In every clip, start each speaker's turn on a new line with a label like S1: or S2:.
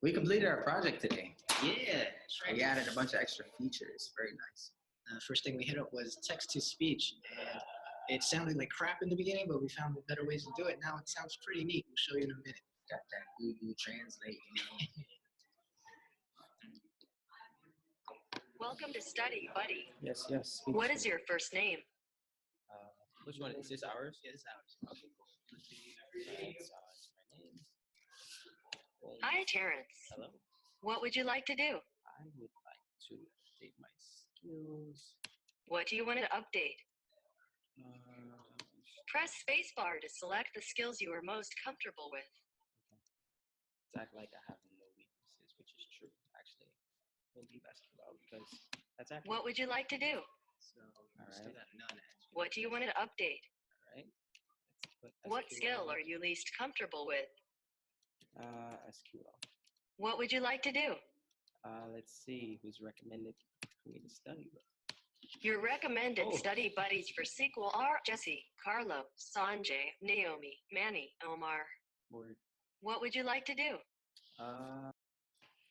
S1: We completed our project today.
S2: Yeah, that's right.
S1: We added a bunch of extra features. Very nice.
S2: First thing we hit up was text to speech, and it sounded like crap in the beginning, but we found better ways to do it. Now it sounds pretty neat. We'll show you in a minute.
S1: Got that Google Translate.
S3: Welcome to Study Buddy.
S1: Yes, yes.
S3: What is your first name?
S1: Which one? Is this ours?
S2: Yeah, it's ours.
S1: Okay, cool. My name.
S3: Hi, Terrence.
S1: Hello.
S3: What would you like to do?
S1: I would like to update my skills.
S3: What do you want to update? Press spacebar to select the skills you are most comfortable with.
S1: It's act like I have no weaknesses, which is true. Actually, we'll leave basketball because that's actually.
S3: What would you like to do?
S2: So
S1: All
S2: still
S1: right.
S2: got none. Actually.
S3: What do you want to update?
S1: All right. Let's put
S3: What
S1: SQL.
S3: skill are you least comfortable with?
S1: SQL.
S3: What would you like to do?
S1: Let's see who's recommended for me to study with.
S3: Your recommended
S1: Oh.
S3: study buddies for sequel are Jesse, Carlo, Sanjay, Naomi, Manny, Omar.
S1: Word.
S3: What would you like to do?
S1: Uh,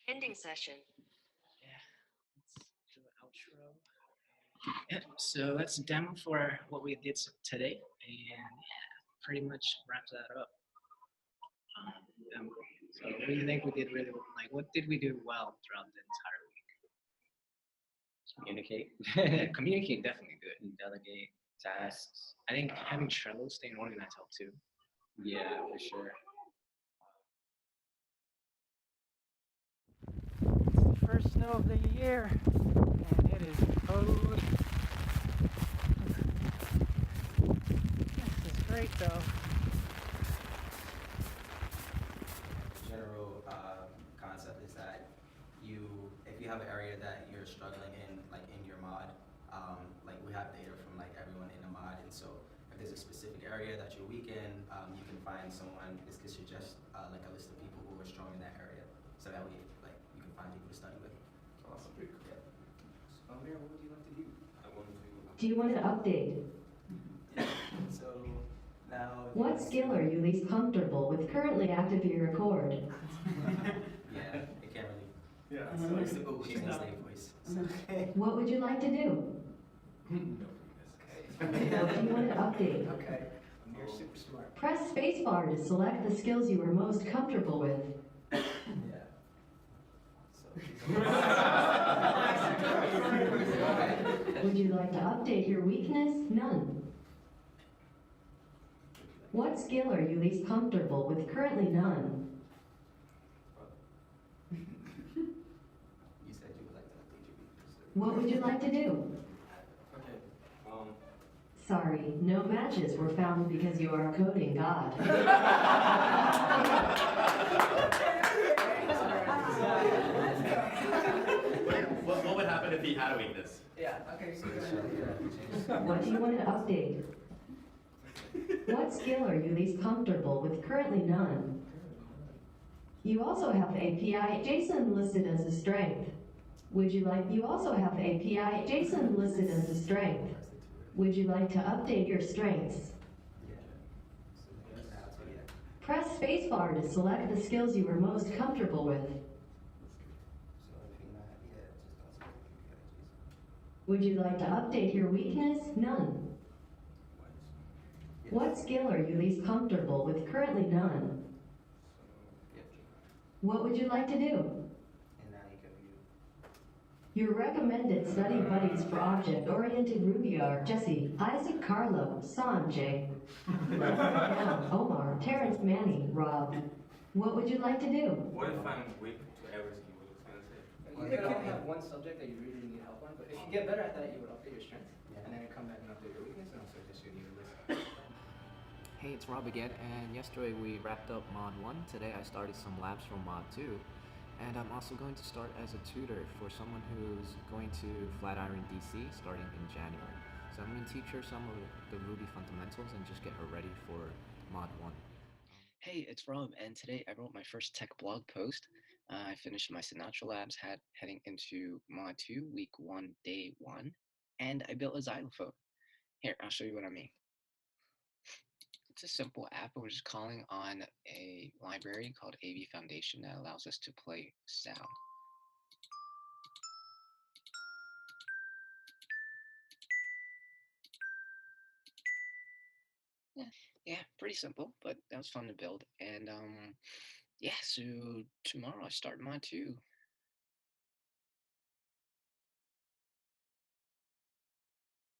S3: Ending session.
S2: Yeah, let's do an outro. Yeah, so that's a demo for what we did today, and yeah, pretty much wraps that up. So what do you think we did really like? What did we do well throughout the entire
S1: communicate.
S2: week? Communicate definitely good.
S1: Delegate tasks.
S2: I think having Trello staying organized helped too.
S1: Yeah, for sure.
S4: It's the first snow of the year, and it is cold. This is great, though.
S5: General concept is that if you have an area that you're struggling in, like in your mod, like we have data from like everyone in the mod, and so if there's a specific area that you're weak in, you can find someone. This could suggest like a list of people who are strong in that area, so that way like you can find people to study with.
S6: Awesome.
S5: Yeah.
S6: Mayor, what would you like to do? I want to.
S7: Do you want to update?
S5: So now.
S7: What skill are you least comfortable with currently active in your record?
S5: Yeah, it can't really.
S6: Yeah.
S5: So it's the Google Translate voice.
S7: What would you like to do?
S5: Okay.
S7: Do you want to update?
S5: Okay. You're super smart.
S7: Press spacebar to select the skills you are most comfortable with.
S5: Yeah.
S7: Would you like to update your weakness? None. What skill are you least comfortable with currently? None.
S5: You said you would like to update your weakness.
S7: What would you like to do?
S6: Okay.
S7: Sorry, no matches were found because you are a coding god.
S6: What would happen if he had a weakness?
S5: Yeah. Okay.
S7: What do you want to update? What skill are you least comfortable with currently? None. You also have API JSON listed as a strength. You also have API JSON listed as a strength. Would you like to update your strengths? Press spacebar to select the skills you are most comfortable with. Would you like to update your weakness? None. What skill are you least comfortable with currently? None. What would you like to do? Your recommended study buddies for object-oriented Ruby are Jesse, Isaac, Carlo, Sanjay, Omar, Terrence, Manny, Rob. What would you like to do?
S6: What if I'm weak to every skill? What was I gonna say?
S8: You can have one subject that you really need help on, but if you get better at that, you would update your strength, and then come back and update your weakness, and also just your new list.
S9: Hey, it's Rob again, and yesterday we wrapped up Mod 1. Today I started some labs for Mod 2, and I'm also going to start as a tutor for someone who's going to Flatiron DC starting in January. So I'm going to teach her some of the Ruby fundamentals and just get her ready for Mod 1.
S1: Hey, it's Rob, and today I wrote my first tech blog post. I finished my Sinatra labs heading into Mod 2, Week 1, Day 1, and I built a xylophone. Here, I'll show you what I mean. It's a simple app. We're just calling on a library called AV Foundation that allows us to play sound. Yeah, pretty simple, but that was fun to build. And yeah, so tomorrow I start mine too.